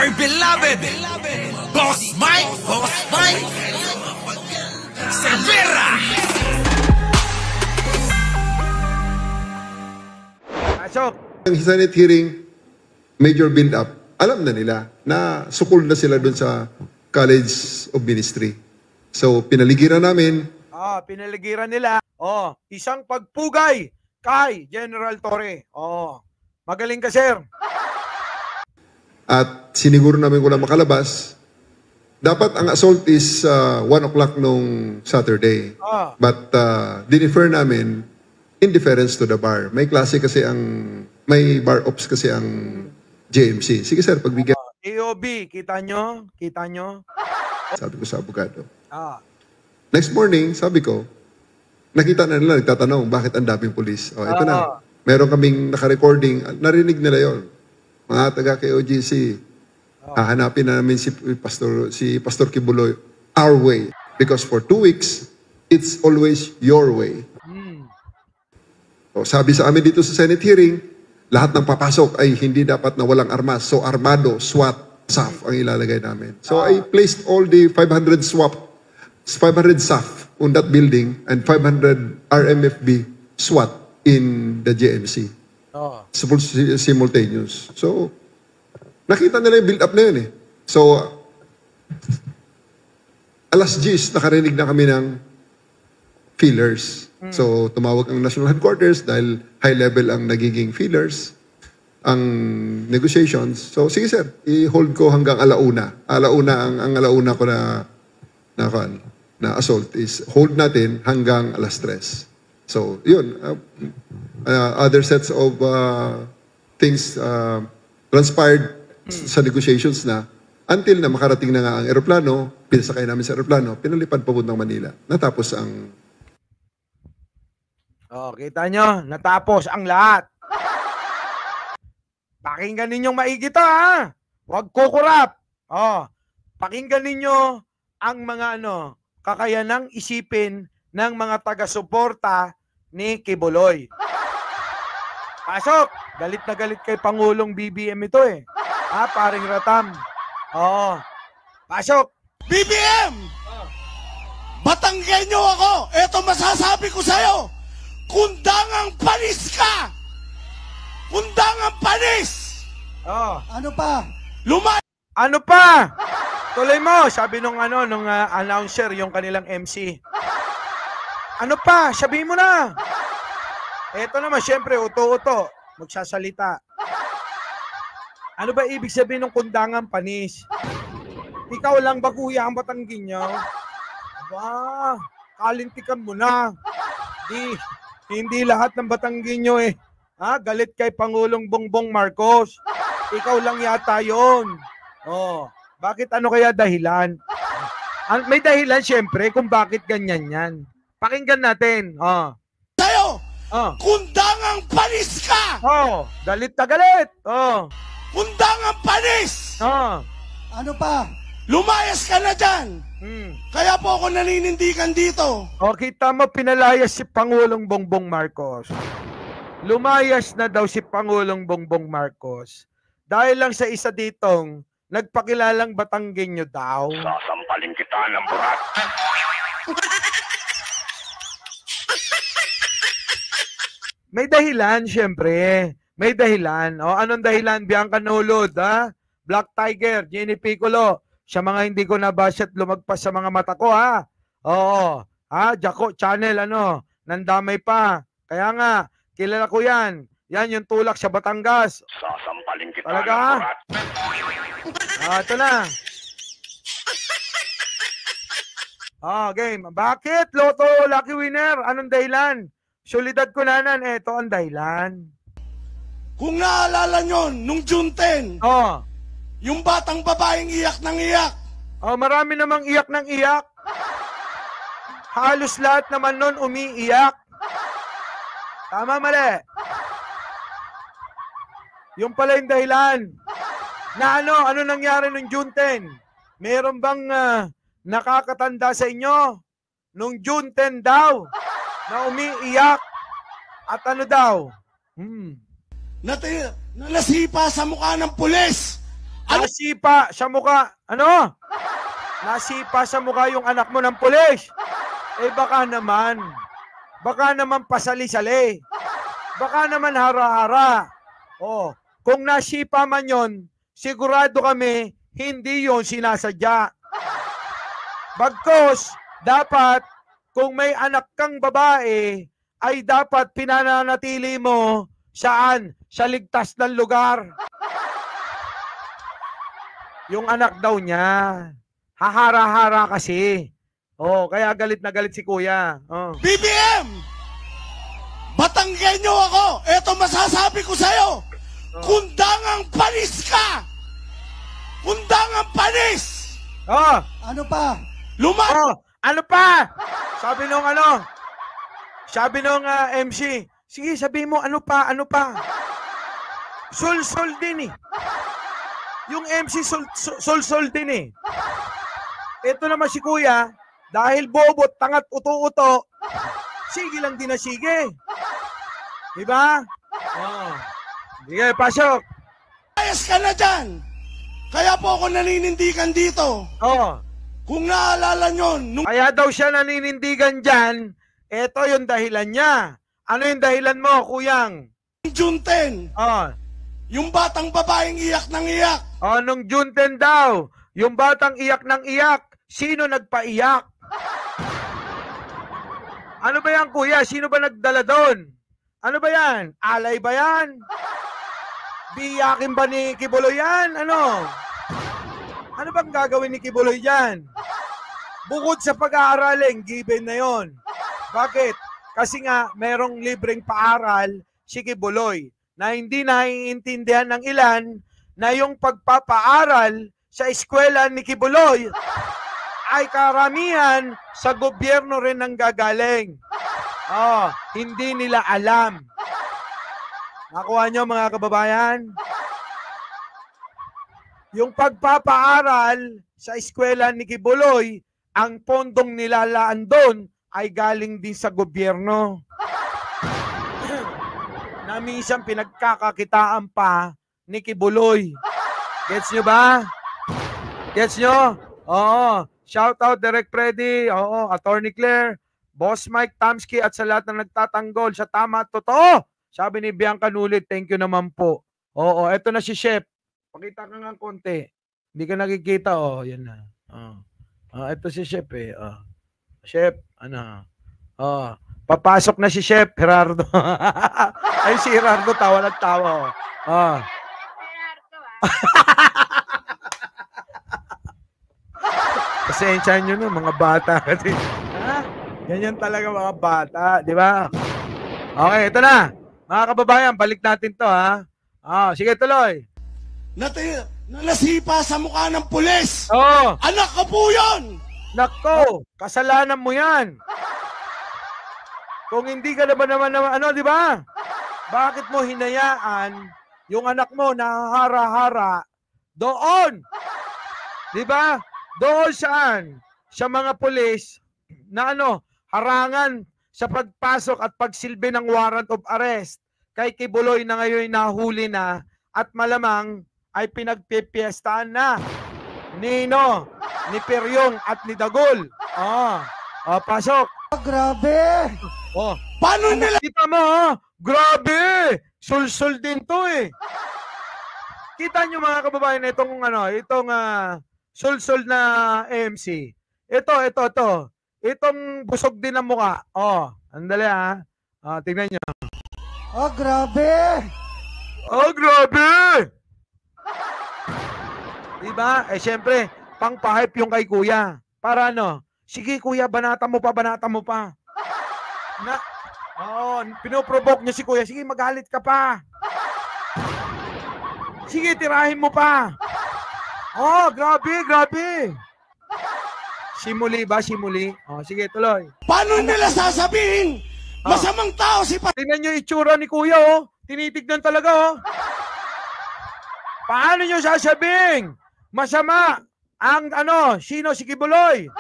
my beloved Boss Mike Cervera. Pasok. Ang Senate hearing, major build-up, alam na nila na sukol na sila doon sa College of Ministry. So, pinaligiran namin. Pinaligiran nila. Isang pagpugay kay General Torre. Magaling ka, sir. At siniguro namin kung makalabas. Dapat ang assault is 1 o'clock nung Saturday. But dinefer namin in deference to the bar. May klase kasi may bar ops kasi ang JMC. Sige sir, pagbigyan. AOB, kita nyo? Sabi ko sa abogado. Next morning, sabi ko, nakita na nila, nagtatanong, bakit ang daming polis? Ito na. Meron kaming naka-recording, narinig nila yon. Mga taga-KOGC, hahanapin na namin si Pastor Kibuloy our way. Because for 2 weeks, it's always your way. Sabi sa amin dito sa Senate hearing, lahat ng papasok ay hindi dapat na walang armas. So armado, SWAT, SAF ang ilalagay namin. So I placed all the 500 SAF on that building and 500 RMFB SWAT in the JMC. Simultaneous. So, nakita nila yung build-up na yun eh. So, alas 10, nakarinig na kami ng feelers. So, tumawag ang national headquarters dahil high level ang nagiging feelers, ang negotiations. So, sige sir, i-hold ko hanggang alauna. Ang alauna ko na assault is hold natin hanggang alas 3. So, yun. Other sets of things transpired sa negotiations na until na makarating na nga ang aeroplano, pinasakay namin sa aeroplano, pinalipad papuntang Manila. Natapos ang... kita nyo? Natapos ang lahat. Pakinggan ninyong maigi to, ha? Huwag kukurap. Pakinggan ninyo ang mga kakayanang isipin ng mga taga-suporta ni Kibuloy. Pasok! Galit na galit kay Pangulong BBM ito eh. Paring Ratam. Pasok! BBM! Batanggenyo ako! Ito masasabi ko sa'yo! Kundangang panis ka! Kundangang panis! Ano pa? Ano pa? Tuloy mo, sabi nung announcer, yung kanilang MC. Ano pa? Sabihin mo na. Eto naman, syempre, uto-uto. Magsasalita. Ano ba ibig sabihin ng kundangang panis? Ikaw lang ba, kuya, ang Batanggenyo? Aba, kalintikan mo na. Hindi lahat ng Batanggenyo galit kay Pangulong Bongbong Marcos. Ikaw lang yata yun. Bakit ano kaya dahilan? May dahilan syempre kung bakit ganyan yan. Pakinggan natin. Sa'yo, kundangang panis ka! Galit na galit. Kundangang panis! Ano pa? Lumayas ka na dyan! Kaya po ako naninindigan dito. Kita mo, pinalayas si Pangulong Bongbong Marcos. Lumayas na daw si Pangulong Bongbong Marcos. Dahil lang sa isa ditong nagpakilalang Batanggenyo daw. Sasampalin kita ng burat. May dahilan, syempre. May dahilan. Anong dahilan? Bianca Nulod, Black Tiger, Jenny Piccolo. Sa mga hindi ko nabasa at lumagpas sa mga mata ko, Jaco Channel, nandamay pa. Kaya nga, kilala ko yan. Yan yung tulak sa Batangas. Sasampalin kita talaga, ng burat. Ito na. Game. Bakit? Lotto Lucky Winner. Anong dahilan? Solidad Kunanan. Ito ang dahilan. Kung naalala nyo, nung June 10, yung batang babaeng iyak ng iyak. Marami namang iyak ng iyak. Halos lahat naman nun umiiyak. Tama, mali. Yung pala yung dahilan. Na ano nangyari nung June 10? Meron bang nakakatanda sa inyo? Nung June 10 daw, na umiiyak. At ano daw? Nasipa sa mukha ng pulis. Nasipa sa mukha. Ano? Nasipa sa mukha yung anak mo ng pulis. Eh baka naman pasali-sali. Baka naman hara-hara. Oh, kung nasipa man yon, sigurado kami hindi yon sinasadya. Bagkus, dapat kung may anak kang babae, ay dapat pinananatili mo saan? Sa ligtas ng lugar. Yung anak daw niya. Hahara-hara kasi. Oh, kaya galit na galit si kuya. Oh. BBM! Batanggenyo ako! Ito masasabi ko sa'yo! Kundangang panis ka! Kundangang panis! Oh, Ano pa? ano pa? Sabi nung MC, sige sabi mo ano pa? Sul-sul din eh. Yung MC sul-sul din eh. Ito naman si kuya, dahil bobot, tangat, uto-uto, sige lang din na sige. Diba? Oh. Sige, pasok. Ayos ka na dyan! Kaya po ako naninindigan dito. Oh. Kung naalala nyo, nung Kaya daw siya naninindigan dyan, eto yung dahilan niya. Ano yung dahilan mo, kuyang? June 10, Oh. yung batang babaeng iyak ng iyak. Oh, nung June 10 daw, yung batang iyak ng iyak, sino nagpaiyak? Ano ba yan, kuya? Sino ba nagdala doon? Ano ba yan? Alay ba yan? Biyakin ba ni Kibuloy yan? Ano? Ano bang gagawin ni Kibuloy yan? Bukod sa pag-aaraling, given na yon. Bakit? Kasi nga, merong libreng paaral si Kibuloy na hindi naiintindihan ng ilan na yung pagpapaaral sa eskwela ni Kibuloy ay karamihan sa gobyerno rin ang gagaling. Oh, hindi nila alam. Nakuha nyo mga kababayan? Yung pagpapaaral sa eskwela ni Kibuloy, ang pondong nilalaan doon ay galing din sa gobyerno. Na minsan pinagkakakitaan pa ni Kibuloy. Gets nyo ba? Gets nyo? Oo. Shout out Direk Freddy. Oo. Attorney Claire. Boss Mike Tamski at sa lahat na nagtatanggol sa tama at totoo. Sabi ni Bianca Nulit, thank you naman po. Oo. Eto na si Chef. Pakita ka nga konti. Hindi ka nakikita. Oh, yan na. Eto si Chef eh. Chef, ano? Papasok na si Chef Gerardo. Ay, si Gerardo, tawa ng tawa. Pasensya nyo na, mga bata. Kasi, ganyan talaga mga bata, di ba? Okay, ito na. Mga kababayan, balik natin to, ha? Sige, tuloy. Nasipa sa mukha ng pulis. Anak ko po yun! Nako, kasalanan mo yan. Kung hindi ka naman ano, di ba? Bakit mo hinayaan yung anak mo na hara-hara doon? Di ba? Doon saan? Sa mga pulis na harangan sa pagpasok at pagsilbi ng warrant of arrest kay Kibuloy na ngayon nahuli na at malamang ay pinagpipiestahan na ni Peryong at ni Dagol. Pasok. Grabe! Paano nila? Kita mo, grabe! Sul-sul din to eh. Kita nyo mga kababayan itong sul-sul na MC. Ito. Itong busog din ang mukha. Andali ha. Tingnan nyo. Grabe! Grabe! Diba? Siyempre, pang-hype yung kay kuya. Para sige kuya, banata mo pa. Pinoprovoke niya si kuya. Sige, magalit ka pa. Sige, tirahin mo pa. Grabe. Simuli ba? Sige, tuloy. Paano nila sasabihin? Masamang tao si Tingnan nyo itsura ni kuya, Tinitignan talaga, Paano nyo sasabihin? Masama ang sino si Kibuloy?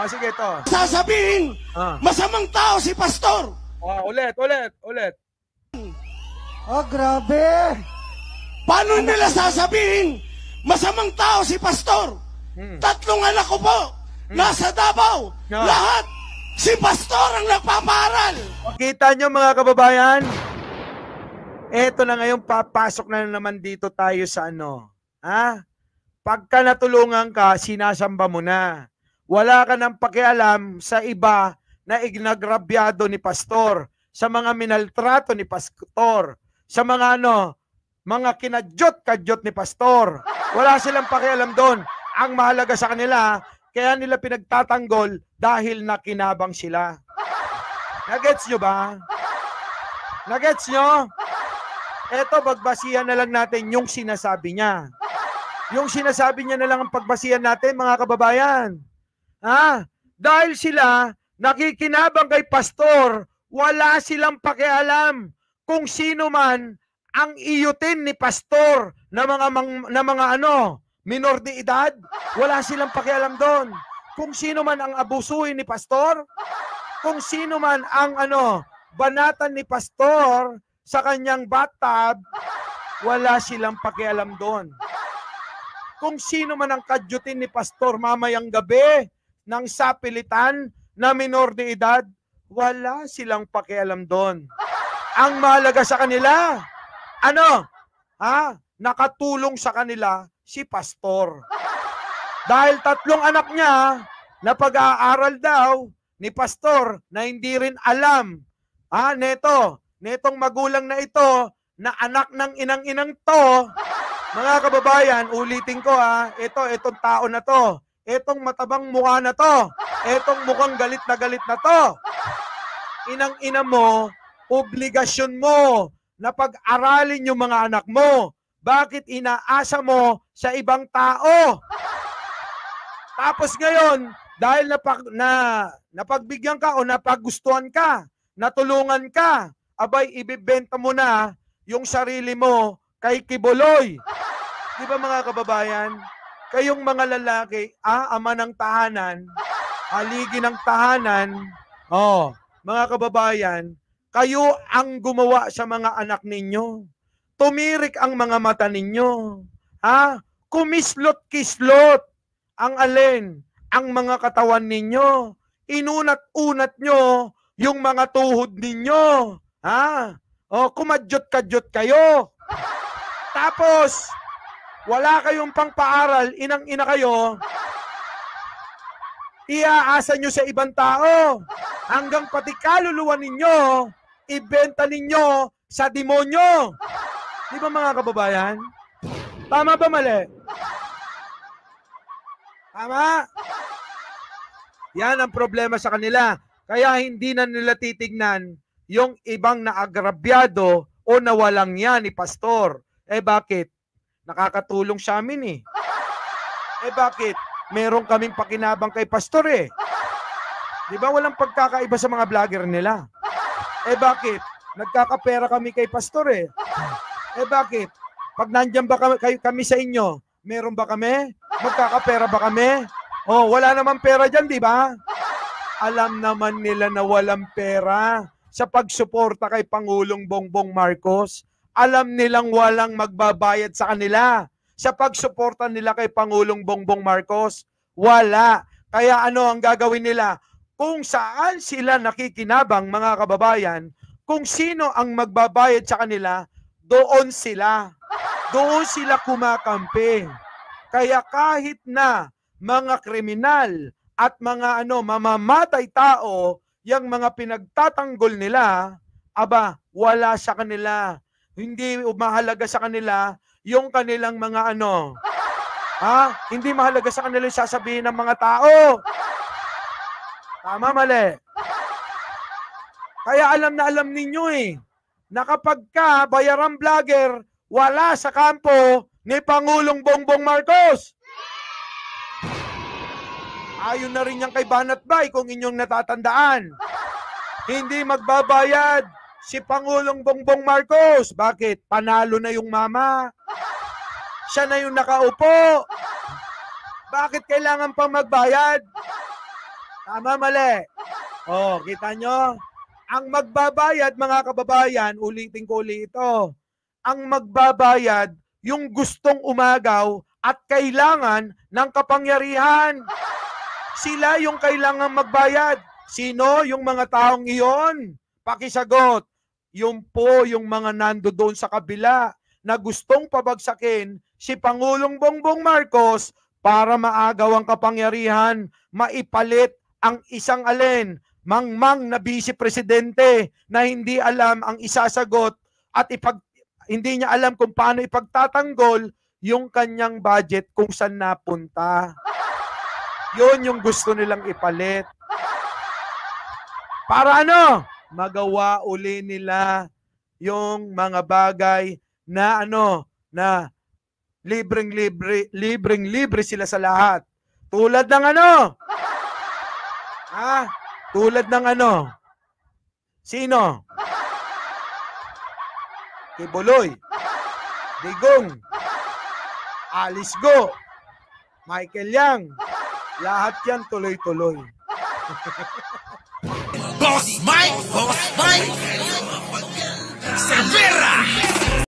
Sige to. Sasabihin, masamang tao si Pastor. Ulit. Grabe. Paano nila sasabihin, masamang tao si Pastor. 3 anak ko po, nasa Davao. Yeah. Lahat, si Pastor ang nagpaparal. Kita nyo mga kababayan? Eto na ngayon, papasok na naman dito tayo sa ano. Ha? Pagka natulungan ka, sinasamba mo na. Wala ka nang pakialam sa iba na ignagrabyado ni Pastor, sa mga minaltrato ni Pastor, sa mga mga kinadyot-kadyot ni Pastor. Wala silang pakialam doon. Ang mahalaga sa kanila, kaya nila pinagtatanggol dahil nakinabang sila. Nagets nyo ba? Nagets nyo? Eto, pagbasihan na lang natin yung sinasabi niya. Yung sinasabi niya na lang ang pagbasihan natin, mga kababayan. Ha? Dahil sila nakikinabang kay Pastor, wala silang pakialam kung sino man ang iyutin ni Pastor na mga minor de edad. Wala silang pakialam doon. Kung sino man ang abusuhin ni Pastor, kung sino man ang banatan ni Pastor sa kanyang bathtub, wala silang pakialam doon. Kung sino man ang kadyutin ni Pastor mamayang gabi ng sapilitan na minor de edad, wala silang pakialam doon. Ang mahalaga sa kanila, nakatulong sa kanila si Pastor. Dahil 3 anak niya na pag-aaral daw ni Pastor na hindi rin alam, netong magulang na ito, na anak ng inang-inang to, mga kababayan, ulitin ko itong tao na to, itong matabang mukha na to, itong mukhang galit na to, inang-ina mo, obligasyon mo na pag-aralin yung mga anak mo. Bakit inaasa mo sa ibang tao? Tapos ngayon, dahil napagbigyan ka o napagustuhan ka, natulungan ka, abay, ibibenta mo na yung sarili mo kay Kibuloy. Di ba mga kababayan? Kayong mga lalaki, ama ng tahanan, haligi ng tahanan, mga kababayan, kayo ang gumawa sa mga anak ninyo. Tumirik ang mga mata ninyo. Kumislot-kislot ang alin, ang mga katawan ninyo. Inunat-unat nyo yung mga tuhod ninyo. Kumadyot-kadyot kayo. Tapos, wala kayong pangpaaral, inang-ina kayo, iaasa nyo sa ibang tao. Hanggang pati kaluluwa ninyo, ibenta ninyo sa demonyo. Di ba mga kababayan? Tama ba mali? Tama? Yan ang problema sa kanila. Kaya hindi na nila titignan yung ibang naagrabyado o nawalang yan ni Pastor. Bakit? Nakakatulong sa amin bakit? Meron kaming pakinabang kay Pastor Di ba walang pagkakaiba sa mga vlogger nila? Bakit? Nagkakapera kami kay Pastor bakit? Pag nandyan ba kami sa inyo, meron ba kami? Magkakapera ba kami? Wala naman pera dyan, di ba? Alam naman nila na walang pera sa pagsuporta kay Pangulong Bongbong Marcos. Alam nilang walang magbabayad sa kanila sa pagsuporta nila kay Pangulong Bongbong Marcos. Wala. Kaya ang gagawin nila? Kung saan sila nakikinabang, mga kababayan, kung sino ang magbabayad sa kanila, doon sila. Doon sila kumakampi. Kaya kahit na mga kriminal at mga mamamatay tao, yung mga pinagtatanggol nila, wala sa kanila. Hindi mahalaga sa kanila yung kanilang mga hindi mahalaga sa kanila yung sasabihin ng mga tao. Tama, mali. Kaya alam na alam ninyo na kapag ka bayarang vlogger, wala sa kampo ni Pangulong Bongbong Marcos. Ayon na rin yan kay Banat Bay kung inyong natatandaan. Hindi magbabayad si Pangulong Bongbong Marcos. Bakit? Panalo na yung mama. Siya na yung nakaupo. Bakit kailangan pang magbayad? Tama, mali. Kita nyo? Ang magbabayad, mga kababayan, ulitin ko ulit ito. Ang magbabayad, yung gustong umagaw at kailangan ng kapangyarihan. Sila yung kailangan magbayad. Sino yung mga taong iyon? Pakisagot. Yung po yung mga nando doon sa kabila na gustong pabagsakin si Pangulong Bongbong Marcos para maagaw ang kapangyarihan, maipalit ang isang alin, mangmang na vice presidente na hindi alam ang isasagot at hindi niya alam kung paano ipagtatanggol yung kanyang budget kung saan napunta. Yun yung gusto nilang ipalit. Para ano? Magawa uli nila yung mga bagay na na libreng-libre sila sa lahat. Tulad ng tulad ng Sino? Kibuloy, Digong, Alice Go, Michael Yang, lahat yan tuloy-tuloy. Boss Mike! Boss Mike!